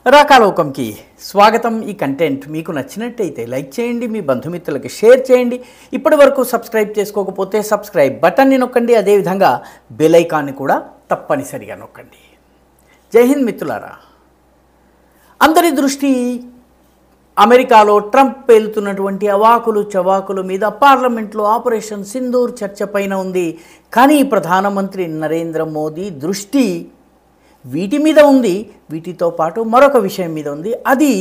రాకాలోకంకి స్వాగతం. ఈ కంటెంట్ మీకు నచ్చినట్టయితే లైక్ చేయండి, మీ బంధుమిత్రులకి షేర్ చేయండి. ఇప్పటి వరకు సబ్స్క్రైబ్ చేసుకోకపోతే సబ్స్క్రైబ్ బటన్ని నొక్కండి, అదేవిధంగా బెల్ ఐకాన్ని కూడా తప్పనిసరిగా నొక్కండి. జై హింద్ మిత్రులారా. అందరి దృష్టి అమెరికాలో ట్రంప్ పేలుతున్నటువంటి అవాకులు చవాకుల మీద, పార్లమెంట్లో ఆపరేషన్ సింధూర్ చర్చ పైన ఉంది. కానీ ప్రధానమంత్రి నరేంద్ర మోదీ దృష్టి వీటి మీద ఉంది. వీటితో పాటు మరొక విషయం మీద ఉంది. అది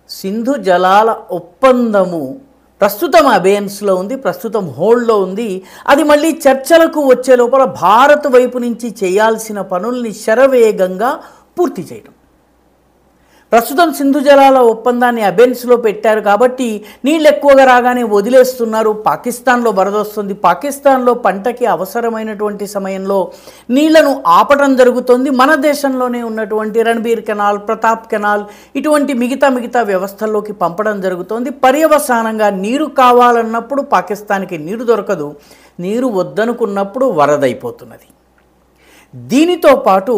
సింధు జలాల ఒప్పందము ప్రస్తుతం అబేయన్స్లో ఉంది, ప్రస్తుతం హోల్డ్లో ఉంది. అది మళ్ళీ చర్చలకు వచ్చే లోపల భారత్ వైపు నుంచి చేయాల్సిన పనుల్ని శరవేగంగా పూర్తి చేయడం. ప్రస్తుతం సింధు జలాల ఒప్పందాన్ని అబేయన్స్లో పెట్టారు కాబట్టి నీళ్ళు ఎక్కువగా రాగానే వదిలేస్తున్నారు. పాకిస్తాన్లో వరద వస్తుంది. పాకిస్తాన్లో పంటకి అవసరమైనటువంటి సమయంలో నీళ్లను ఆపటం జరుగుతుంది. మన దేశంలోనే ఉన్నటువంటి రణబీర్ కెనాల్, ప్రతాప్ కెనాల్ ఇటువంటి మిగతా వ్యవస్థల్లోకి పంపడం జరుగుతుంది. పర్యవసానంగా నీరు కావాలన్నప్పుడు పాకిస్తాన్కి నీరు దొరకదు, నీరు వద్దనుకున్నప్పుడు వరదైపోతున్నది. దీనితో పాటు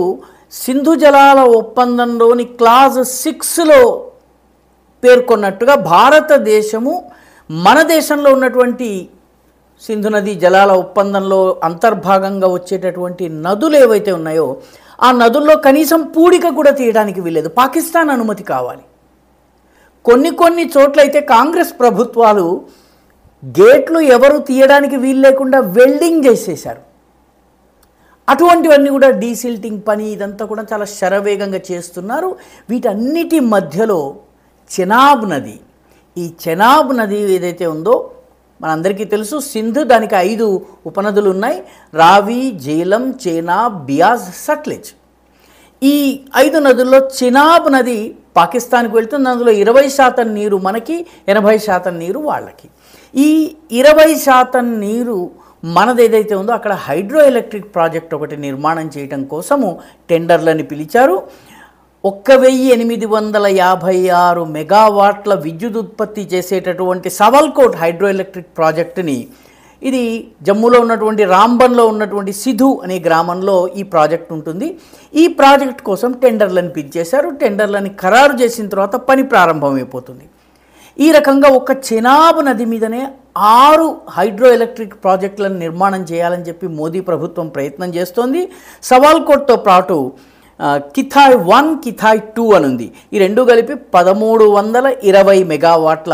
సింధు జలాల ఒప్పందంలోని క్లాజ్ 6లో పేర్కొన్నట్టుగా భారతదేశము మన దేశంలో ఉన్నటువంటి సింధు నది జలాల ఒప్పందంలో అంతర్భాగంగా వచ్చేటటువంటి నదులు ఏవైతే ఉన్నాయో ఆ నదుల్లో కనీసం పూడిక కూడా తీయడానికి వీల్లేదు, పాకిస్తాన్ అనుమతి కావాలి. కొన్ని చోట్లయితే కాంగ్రెస్ ప్రభుత్వాలు గేట్లు ఎవరు తీయడానికి వీలు లేకుండా వెల్డింగ్ చేసేశారు. అటువంటివన్నీ కూడా డీసిల్టింగ్ పని ఇదంతా కూడా చాలా శరవేగంగా చేస్తున్నారు. వీటన్నిటి మధ్యలో చెనాబ్ నది, ఈ చెనాబ్ నది ఏదైతే ఉందో మనందరికీ తెలుసు. సింధు దానికి 5 ఉపనదులు ఉన్నాయి: రావి, జీలం, చేనాబ్, బియాజ్, సట్లెజ్. ఈ 5 నదుల్లో చెనాబ్ నది పాకిస్తాన్కి వెళ్తుంది. అందులో 20% నీరు మనకి, 80% నీరు వాళ్ళకి. ఈ 20% నీరు మనది ఏదైతే ఉందో అక్కడ హైడ్రో ఎలక్ట్రిక్ ప్రాజెక్ట్ ఒకటి నిర్మాణం చేయడం కోసము టెండర్లని పిలిచారు. 1856 మెగావాట్ల విద్యుత్ ఉత్పత్తి చేసేటటువంటి సవల్కోట్ హైడ్రో ఎలక్ట్రిక్ ప్రాజెక్టుని, ఇది జమ్మూలో ఉన్నటువంటి రాంబన్లో ఉన్నటువంటి సిధు అనే గ్రామంలో ఈ ప్రాజెక్ట్ ఉంటుంది. ఈ ప్రాజెక్ట్ కోసం టెండర్లను పిలిచేశారు. టెండర్లని ఖరారు చేసిన తర్వాత పని ప్రారంభమైపోతుంది. ఈ రకంగా ఒక చెనాబ్ నది మీదనే 6 హైడ్రో ఎలక్ట్రిక్ ప్రాజెక్టులను నిర్మాణం చేయాలని చెప్పి మోదీ ప్రభుత్వం ప్రయత్నం చేస్తోంది. సవాల్కోట్తో పాటు కిథాయ్ 1, కిథాయ్ 2 అని ఉంది. ఈ రెండు కలిపి 1320 మెగావాట్ల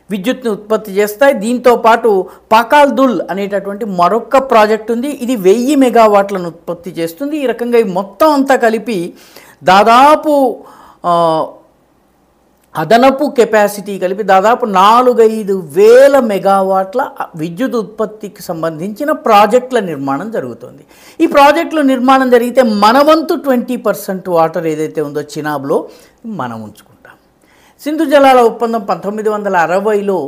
విద్యుత్ని ఉత్పత్తి చేస్తాయి. దీంతో పాటు పాకాల్దుల్ అనేటటువంటి మరొక ప్రాజెక్ట్ ఉంది. ఇది 1000 మెగావాట్లను ఉత్పత్తి చేస్తుంది. ఈ రకంగా ఈ మొత్తం అంతా కలిపి దాదాపు అదనపు కెపాసిటీ కలిపి దాదాపు 4-5 వేల మెగావాట్ల విద్యుత్ ఉత్పత్తికి సంబంధించిన ప్రాజెక్టుల నిర్మాణం జరుగుతుంది. ఈ ప్రాజెక్టుల నిర్మాణం జరిగితే మన వంతు 20% వాటర్ ఏదైతే ఉందో చినాబ్లో మనం ఉంచుకుంటాం. సింధు జలాల ఒప్పందం 1960లో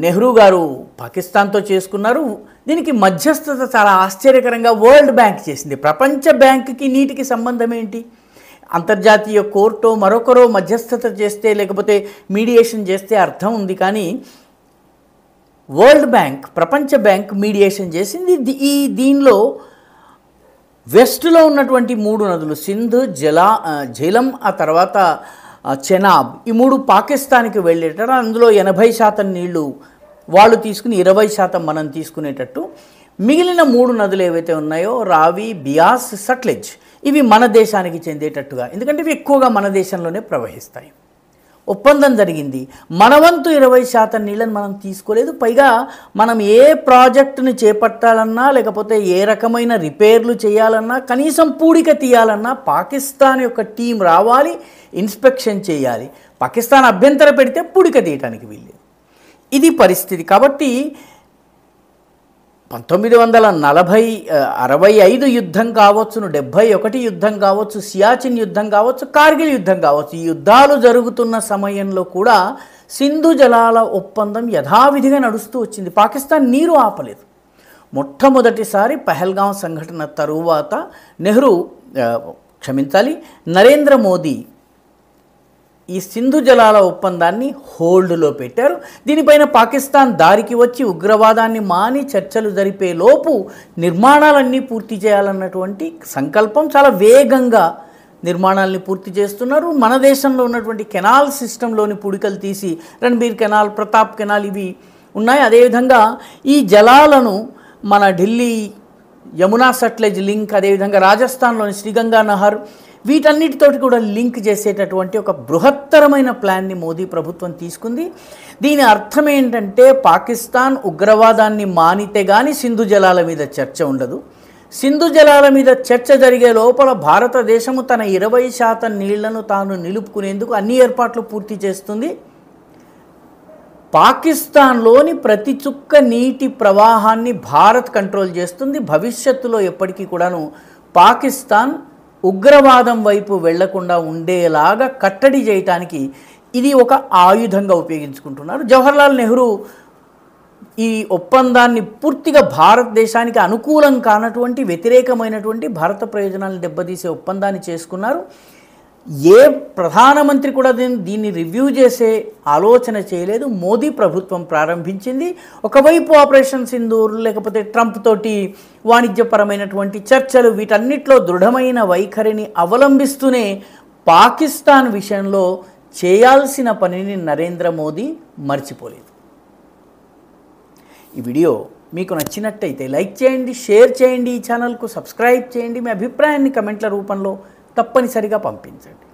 నెహ్రూ గారు పాకిస్తాన్తో చేసుకున్నారు. దీనికి మధ్యస్థత చాలా ఆశ్చర్యకరంగా వరల్డ్ బ్యాంక్ చేసింది. ప్రపంచ బ్యాంకుకి నీటికి సంబంధం ఏంటి? అంతర్జాతీయ కోర్టు మరొకరో మధ్యస్థత చేస్తే లేకపోతే మీడియేషన్ చేస్తే అర్థం ఉంది. కానీ వరల్డ్ బ్యాంక్, ప్రపంచ బ్యాంక్ మీడియేషన్ చేసింది. దీనిలో వెస్ట్లో ఉన్నటువంటి 3 నదులు సింధు, జీలం, ఆ తర్వాత చెనాబ్, ఈ 3 పాకిస్తాన్కి వెళ్ళేటట్టు, అందులో 80% నీళ్లు వాళ్ళు తీసుకుని 20% మనం తీసుకునేటట్టు, మిగిలిన 3 నదులు ఏవైతే ఉన్నాయో రావి, బియాస్, సట్లెజ్, ఇవి మన దేశానికి చెందేటట్టుగా, ఎందుకంటే ఇవి ఎక్కువగా మన దేశంలోనే ప్రవహిస్తాయి. ఒప్పందం జరిగింది. మన వంతు 20% నీళ్ళని మనం తీసుకోలేదు. పైగా మనం ఏ ప్రాజెక్టుని చేపట్టాలన్నా లేకపోతే ఏ రకమైన రిపేర్లు చేయాలన్నా కనీసం పూడిక తీయాలన్నా పాకిస్తాన్ యొక్క టీం రావాలి, ఇన్స్పెక్షన్ చేయాలి. పాకిస్తాన్ అభ్యంతర పెడితే పూడిక తీయటానికి వీల్లేదు. ఇది పరిస్థితి. కాబట్టి 1965 యుద్ధం కావచ్చు, 71 యుద్ధం కావచ్చు, సియాచిన్ యుద్ధం కావచ్చు, కార్గిల్ యుద్ధం కావచ్చు, ఈ యుద్ధాలు జరుగుతున్న సమయంలో కూడా సింధు జలాల ఒప్పందం యథావిధిగా నడుస్తూ వచ్చింది. పాకిస్తాన్ నీరు ఆపలేదు. మొట్టమొదటిసారి పహల్గాం సంఘటన తరువాత నరేంద్ర మోదీ ఈ సింధు జలాల ఒప్పందాన్ని హోల్డ్లో పెట్టారు. దీనిపైన పాకిస్తాన్ దారికి వచ్చి ఉగ్రవాదాన్ని మాని చర్చలు జరిపే లోపు నిర్మాణాలన్నీ పూర్తి చేయాలన్నటువంటి సంకల్పం చాలా వేగంగా నిర్మాణాలని పూర్తి చేస్తున్నారు. మన దేశంలో ఉన్నటువంటి కెనాల్ సిస్టంలోని పుడికలు తీసి రణబీర్ కెనాల్, ప్రతాప్ కెనాల్ ఇవి ఉన్నాయి. అదేవిధంగా ఈ జలాలను మన ఢిల్లీ యమునా సట్లెజ్ లింక్, అదేవిధంగా రాజస్థాన్లోని శ్రీగంగా నహర్ వీటన్నిటితోటి కూడా లింక్ చేసేటటువంటి ఒక బృహత్తరమైన ప్లాన్ని మోదీ ప్రభుత్వం తీసుకుంది. దీని అర్థం ఏంటంటే పాకిస్తాన్ ఉగ్రవాదాన్ని మానితే కానీ సింధు జలాల మీద చర్చ ఉండదు. సింధు జలాల మీద చర్చ జరిగే లోపల భారతదేశము తన 20% నీళ్లను తాను నిలుపుకునేందుకు అన్ని ఏర్పాట్లు పూర్తి చేస్తుంది. పాకిస్తాన్లోని ప్రతి చుక్క నీటి ప్రవాహాన్ని భారత్ కంట్రోల్ చేస్తుంది. భవిష్యత్తులో ఎప్పటికీ కూడాను పాకిస్తాన్ ఉగ్రవాదం వైపు వెళ్లకుండా ఉండేలాగా కట్టడి చేయటానికి ఇది ఒక ఆయుధంగా ఉపయోగించుకుంటున్నారు. జవహర్లాల్ నెహ్రూ ఈ ఒప్పందాన్ని పూర్తిగా భారతదేశానికి అనుకూలం కానటువంటి, వ్యతిరేకమైనటువంటి, భారత ప్రయోజనాలను దెబ్బతీసే ఒప్పందాన్ని చేసుకున్నారు. ఏ ప్రధానమంత్రి కూడా దీన్ని రివ్యూ చేసే ఆలోచన చేయలేదు. మోదీ ప్రభుత్వం ప్రారంభించింది. ఒకవైపు ఆపరేషన్ సింధూర్, లేకపోతే ట్రంప్ తోటి వాణిజ్యపరమైనటువంటి చర్చలు, వీటన్నిటిలో దృఢమైన వైఖరిని అవలంబిస్తూనే పాకిస్తాన్ విషయంలో చేయాల్సిన పనిని నరేంద్ర మోదీ మర్చిపోలేదు. ఈ వీడియో మీకు నచ్చినట్టయితే లైక్ చేయండి, షేర్ చేయండి, ఈ ఛానల్కు సబ్స్క్రైబ్ చేయండి. మీ అభిప్రాయాన్ని కమెంట్ల రూపంలో తప్పనిసరిగా పంపించండి.